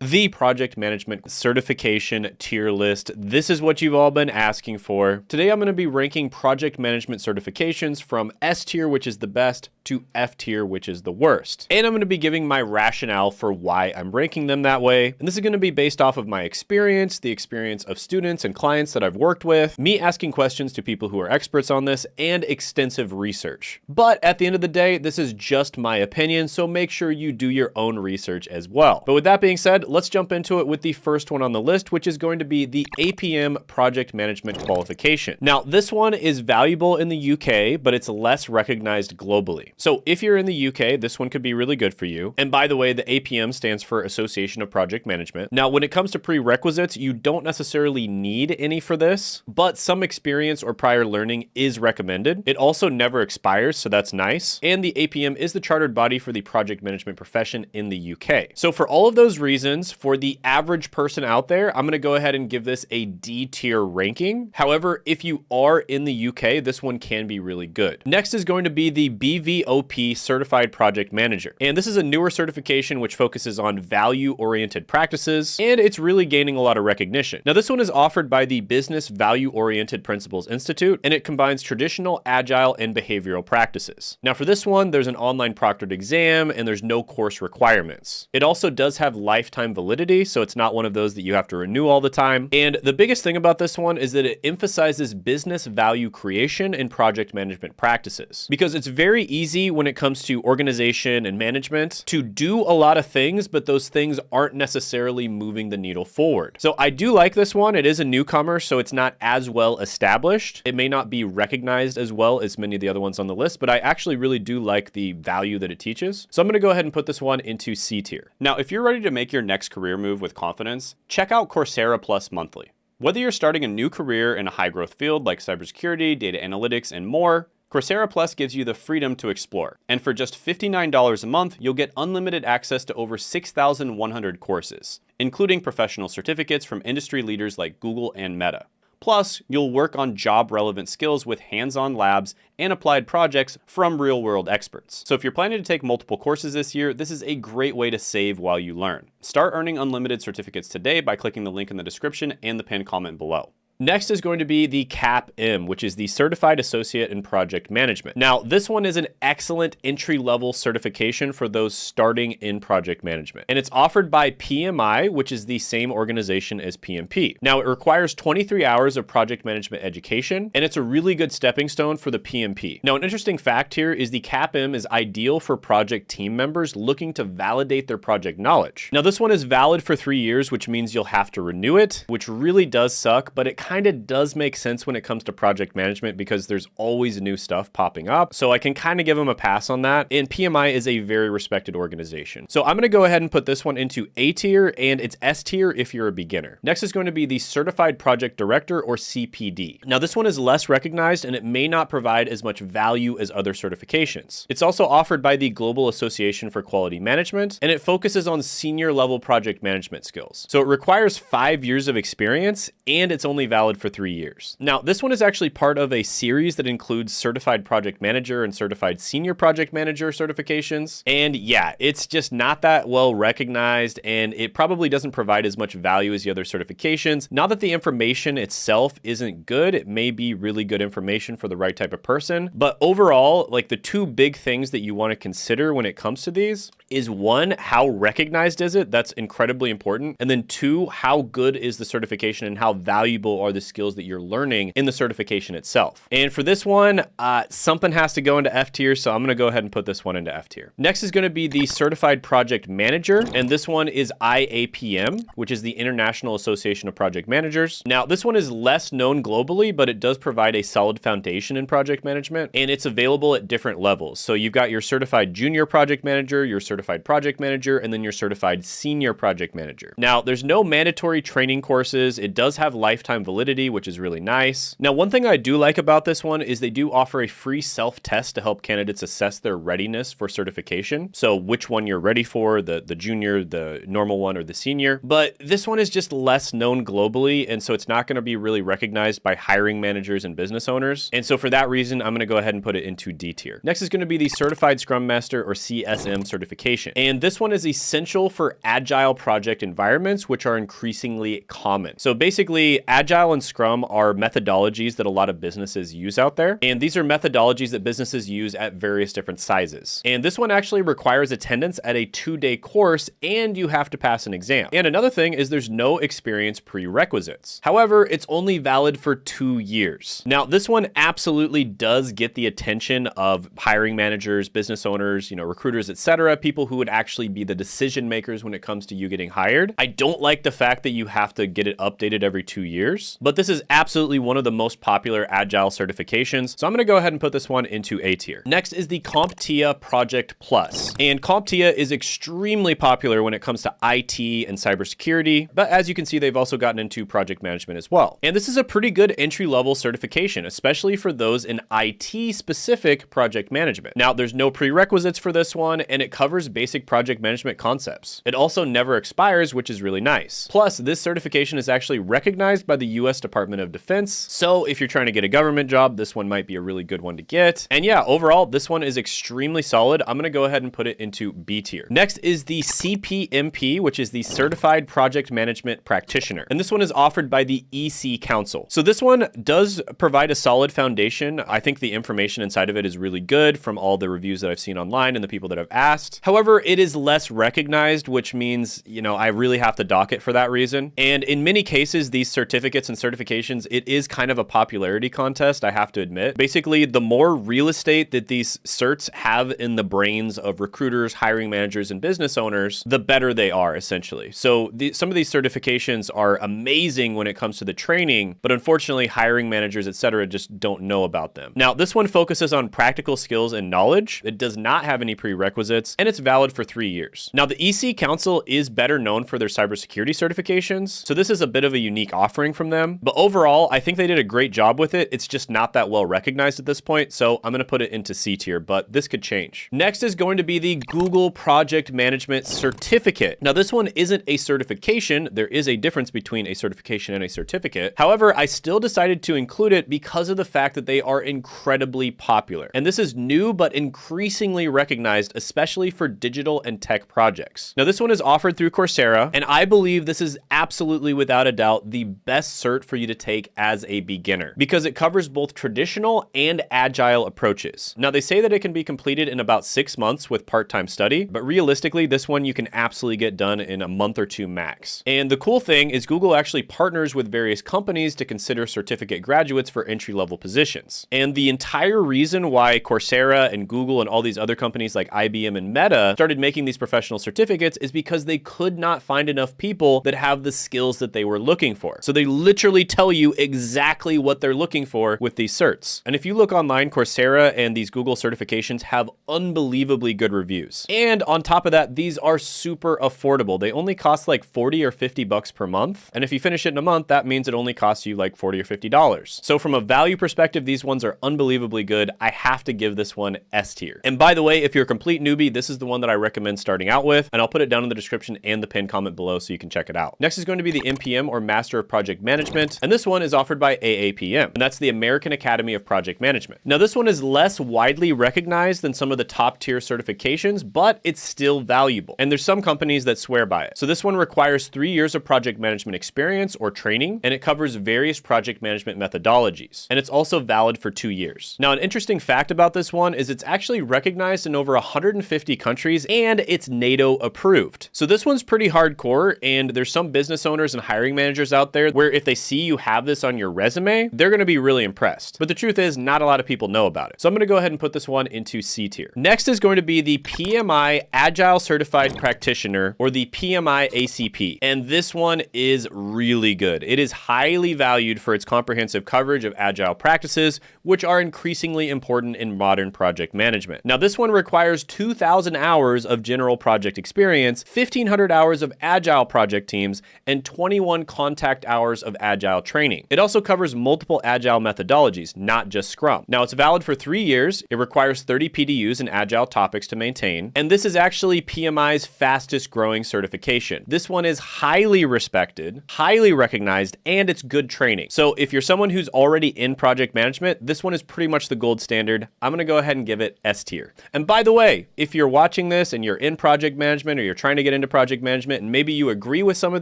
the project management certification tier list. This is what you've all been asking for. Today, I'm going to be ranking project management certifications from S tier, which is the best, to F tier, which is the worst. And I'm going to be giving my rationale for why I'm ranking them that way. And this is going to be based off of my experience, the experience of students and clients that I've worked with, me asking questions to people who are experts on this, and extensive research. But at the end of the day, this is just my opinion, so make sure you do your own research as well. But with that being said, let's jump into it with the first one on the list, which is going to be the APM Project Management Qualification. Now, this one is valuable in the UK, but it's less recognized globally. So if you're in the UK, this one could be really good for you. And by the way, the APM stands for Association of Project Management. Now, when it comes to prerequisites, you don't necessarily need any for this, but some experience or prior learning is recommended. It also never expires, so that's nice. And the APM is the chartered body for the project management profession in the UK. So for all of those reasons, for the average person out there, I'm going to go ahead and give this a D tier ranking. However, if you are in the UK, this one can be really good. Next is going to be the BVOP Certified Project Manager. And this is a newer certification which focuses on value-oriented practices, and it's really gaining a lot of recognition. Now, this one is offered by the Business Value-Oriented Principles Institute, and it combines traditional, agile, and behavioral practices. Now, for this one, there's an online proctored exam, and there's no course requirements. It also does have lifetime validity, so it's not one of those that you have to renew all the time. And the biggest thing about this one is that it emphasizes business value creation and project management practices, because it's very easy when it comes to organization and management to do a lot of things, but those things aren't necessarily moving the needle forward. So I do like this one. It is a newcomer, so it's not as well established. It may not be recognized as well as many of the other ones on the list, but I actually really do like the value that it teaches. So I'm going to go ahead and put this one into C tier. Now, if you're ready to make your next career move with confidence, check out Coursera Plus Monthly. Whether you're starting a new career in a high growth field like cybersecurity, data analytics, and more, Coursera Plus gives you the freedom to explore. And for just $59 a month, you'll get unlimited access to over 6,100 courses, including professional certificates from industry leaders like Google and Meta. Plus, you'll work on job-relevant skills with hands-on labs and applied projects from real-world experts. So if you're planning to take multiple courses this year, this is a great way to save while you learn. Start earning unlimited certificates today by clicking the link in the description and the pinned comment below. Next is going to be the CAPM, which is the Certified Associate in Project Management. Now, this one is an excellent entry-level certification for those starting in project management. And it's offered by PMI, which is the same organization as PMP. Now, it requires 23 hours of project management education, and it's a really good stepping stone for the PMP. Now, an interesting fact here is the CAPM is ideal for project team members looking to validate their project knowledge. Now, this one is valid for 3 years, which means you'll have to renew it, which really does suck, but it kind of does make sense when it comes to project management because there's always new stuff popping up. So I can kind of give them a pass on that. And PMI is a very respected organization. So I'm going to go ahead and put this one into A tier, and it's S tier if you're a beginner. Next is going to be the Certified Project Director, or CPD. Now, this one is less recognized and it may not provide as much value as other certifications. It's also offered by the Global Association for Quality Management, and it focuses on senior level project management skills. So it requires 5 years of experience, and it's only valid for 3 years. Now, this one is actually part of a series that includes Certified Project Manager and Certified Senior Project Manager certifications. And yeah, it's just not that well recognized, and it probably doesn't provide as much value as the other certifications. Not that the information itself isn't good, it may be really good information for the right type of person, but overall, like the two big things that you want to consider when it comes to these is, one, how recognized is it? That's incredibly important. And then two, how good is the certification and how valuable are the skills that you're learning in the certification itself? And for this one, something has to go into F tier, so I'm going to go ahead and put this one into F tier. Next is going to be the Certified Project Manager, and this one is IAPM, which is the International Association of Project Managers. Now, this one is less known globally, but it does provide a solid foundation in project management, and it's available at different levels. So you've got your Certified Junior Project Manager, your Certified Project Manager, and then your Certified Senior Project Manager. Now, there's no mandatory training courses. It does have lifetime validity, which is really nice. Now, one thing I do like about this one is they do offer a free self-test to help candidates assess their readiness for certification. So which one you're ready for, the junior, the normal one, or the senior. But this one is just less known globally, and so it's not going to be really recognized by hiring managers and business owners. And so for that reason, I'm going to go ahead and put it into D tier. Next is going to be the Certified Scrum Master or CSM certification. And this one is essential for agile project environments, which are increasingly common. So basically, Agile and Scrum are methodologies that a lot of businesses use out there. And these are methodologies that businesses use at various different sizes. And this one actually requires attendance at a 2-day course, and you have to pass an exam. And another thing is there's no experience prerequisites. However, it's only valid for 2 years. Now, this one absolutely does get the attention of hiring managers, business owners, recruiters, etc., people who would actually be the decision makers when it comes to you getting hired. I don't like the fact that you have to get it updated every 2 years, but this is absolutely one of the most popular Agile certifications. So I'm going to go ahead and put this one into A tier. Next is the CompTIA Project Plus. And CompTIA is extremely popular when it comes to IT and cybersecurity, but as you can see, they've also gotten into project management as well. And this is a pretty good entry-level certification, especially for those in IT-specific project management. Now, there's no prerequisites for this one, and it covers basic project management concepts. It also never expires, which is really nice. Plus, this certification is actually recognized by the US Department of Defense, so if you're trying to get a government job, this one might be a really good one to get. And yeah, overall, this one is extremely solid. I'm going to go ahead and put it into B tier. Next is the CPMP, which is the Certified Project Management Practitioner. And this one is offered by the EC Council. So this one does provide a solid foundation. I think the information inside of it is really good from all the reviews that I've seen online and the people that I've asked. However, it is less recognized, which means, I really have to dock it for that reason. And in many cases, these certificates and certifications, it is kind of a popularity contest, I have to admit. Basically, the more real estate that these certs have in the brains of recruiters, hiring managers, and business owners, the better they are, essentially. So some of these certifications are amazing when it comes to the training, but unfortunately, hiring managers, etc., just don't know about them. Now, this one focuses on practical skills and knowledge. It does not have any prerequisites, and it's valid for 3 years. Now, the EC Council is better known for their cybersecurity certifications, so this is a bit of a unique offering from them. But overall, I think they did a great job with it. It's just not that well recognized at this point, so I'm going to put it into C tier, but this could change. Next is going to be the Google Project Management Certificate. Now, this one isn't a certification. There is a difference between a certification and a certificate. However, I still decided to include it because of the fact that they are incredibly popular. And this is new, but increasingly recognized, especially for digital and tech projects. Now, this one is offered through Coursera, and I believe this is absolutely, without a doubt, the best cert for you to take as a beginner because it covers both traditional and agile approaches. Now, they say that it can be completed in about 6 months with part-time study, but realistically, this one you can absolutely get done in a month or 2 max. And the cool thing is Google actually partners with various companies to consider certificate graduates for entry-level positions. And the entire reason why Coursera and Google and all these other companies like IBM and Meta started making these professional certificates is because they could not find enough people that have the skills that they were looking for. So they literally tell you exactly what they're looking for with these certs. And if you look online, Coursera and these Google certifications have unbelievably good reviews. And on top of that, these are super affordable. They only cost like 40 or 50 bucks per month. And if you finish it in a month, that means it only costs you like 40 or $50. So from a value perspective, these ones are unbelievably good. I have to give this one S tier. And by the way, if you're a complete newbie, this is the one that I recommend starting out with, and I'll put it down in the description and the pinned comment below so you can check it out. Next is going to be the MPM or Master of Project Management, and this one is offered by AAPM, and that's the American Academy of Project Management. Now, this one is less widely recognized than some of the top tier certifications, but it's still valuable. And there's some companies that swear by it. So this one requires 3 years of project management experience or training, and it covers various project management methodologies. And it's also valid for 2 years. Now, an interesting fact about this one is it's actually recognized in over 150 countries, and it's NATO approved. So this one's pretty hardcore, and there's some business owners and hiring managers out there where if they see you have this on your resume, they're going to be really impressed. But the truth is, not a lot of people know about it. So I'm going to go ahead and put this one into C tier. Next is going to be the PMI Agile Certified Practitioner, or the PMI ACP. And this one is really good. It is highly valued for its comprehensive coverage of agile practices, which are increasingly important in modern project management. Now, this one requires 2,000 hours of general project experience, 1,500 hours of agile project teams, and 21 contact hours of Agile training. It also covers multiple Agile methodologies, not just Scrum. Now, it's valid for 3 years. It requires 30 PDUs in Agile topics to maintain. And this is actually PMI's fastest growing certification. This one is highly respected, highly recognized, and it's good training. So if you're someone who's already in project management, this one is pretty much the gold standard. I'm going to go ahead and give it S tier. And by the way, if you're watching this and you're in project management or you're trying to get into project management and maybe you agree with some of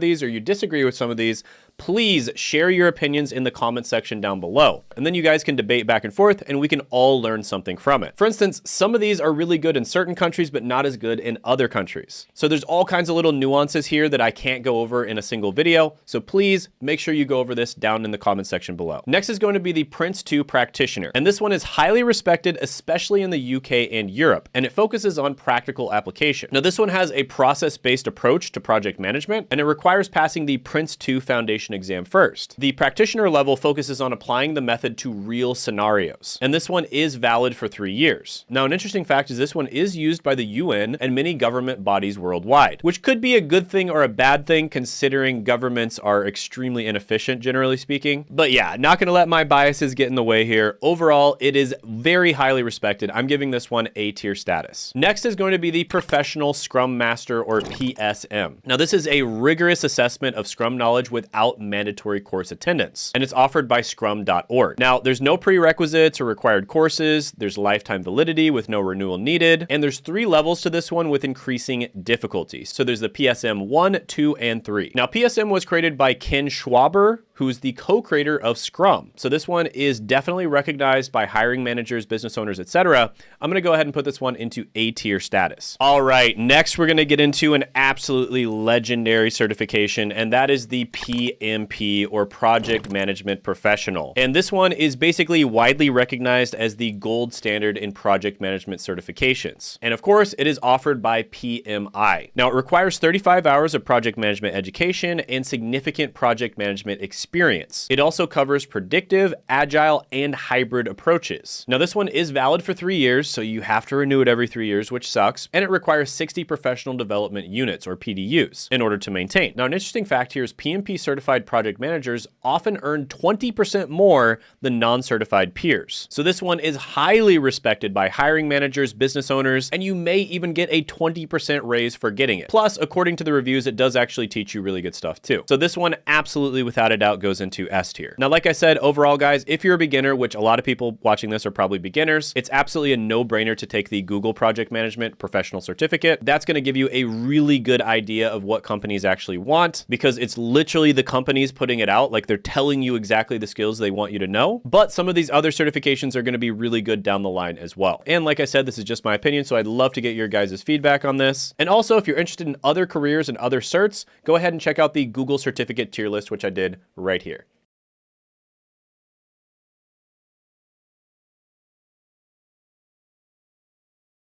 these or you disagree with some of these, please share your opinions in the comment section down below. And then you guys can debate back and forth and we can all learn something from it. For instance, some of these are really good in certain countries, but not as good in other countries. So there's all kinds of little nuances here that I can't go over in a single video. So please make sure you go over this down in the comment section below. Next is going to be the Prince2 Practitioner. And this one is highly respected, especially in the UK and Europe, and it focuses on practical application. Now, this one has a process-based approach to project management, and it requires passing the Prince2 Foundation exam first. The practitioner level focuses on applying the method to real scenarios, and this one is valid for 3 years. Now, an interesting fact is this one is used by the UN and many government bodies worldwide, which could be a good thing or a bad thing considering governments are extremely inefficient, generally speaking. But yeah, not gonna let my biases get in the way here. Overall, it is very highly respected. I'm giving this one A tier status. Next is going to be the Professional Scrum Master, or PSM. Now, this is a rigorous assessment of Scrum knowledge without mandatory course attendance, and it's offered by scrum.org. Now, there's no prerequisites or required courses, there's lifetime validity with no renewal needed, and there's 3 levels to this one with increasing difficulty. So there's the PSM 1, 2, and 3. Now, PSM was created by Ken Schwaber, who's the co-creator of Scrum. So this one is definitely recognized by hiring managers, business owners, etc. I'm gonna go ahead and put this one into A tier status. All right, next we're gonna get into an absolutely legendary certification, and that is the PMP, or Project Management Professional. And this one is basically widely recognized as the gold standard in project management certifications. And of course, it is offered by PMI. Now, it requires 35 hours of project management education and significant project management experience. It also covers predictive, agile, and hybrid approaches. Now, this one is valid for 3 years, so you have to renew it every 3 years, which sucks, and it requires 60 professional development units, or PDUs, in order to maintain. Now, an interesting fact here is PMP certified project managers often earn 20% more than non-certified peers. So this one is highly respected by hiring managers, business owners, and you may even get a 20% raise for getting it. Plus, according to the reviews, it does actually teach you really good stuff too. So this one absolutely, without a doubt, goes into S tier. Now, like I said, overall, guys, if you're a beginner, which a lot of people watching this are probably beginners, it's absolutely a no-brainer to take the Google Project Management Professional Certificate. That's going to give you a really good idea of what companies actually want, because it's literally the companies putting it out. Like, they're telling you exactly the skills they want you to know. But some of these other certifications are going to be really good down the line as well. And like I said, this is just my opinion, so I'd love to get your guys' feedback on this. And also, if you're interested in other careers and other certs, go ahead and check out the Google certificate tier list, which I did right here.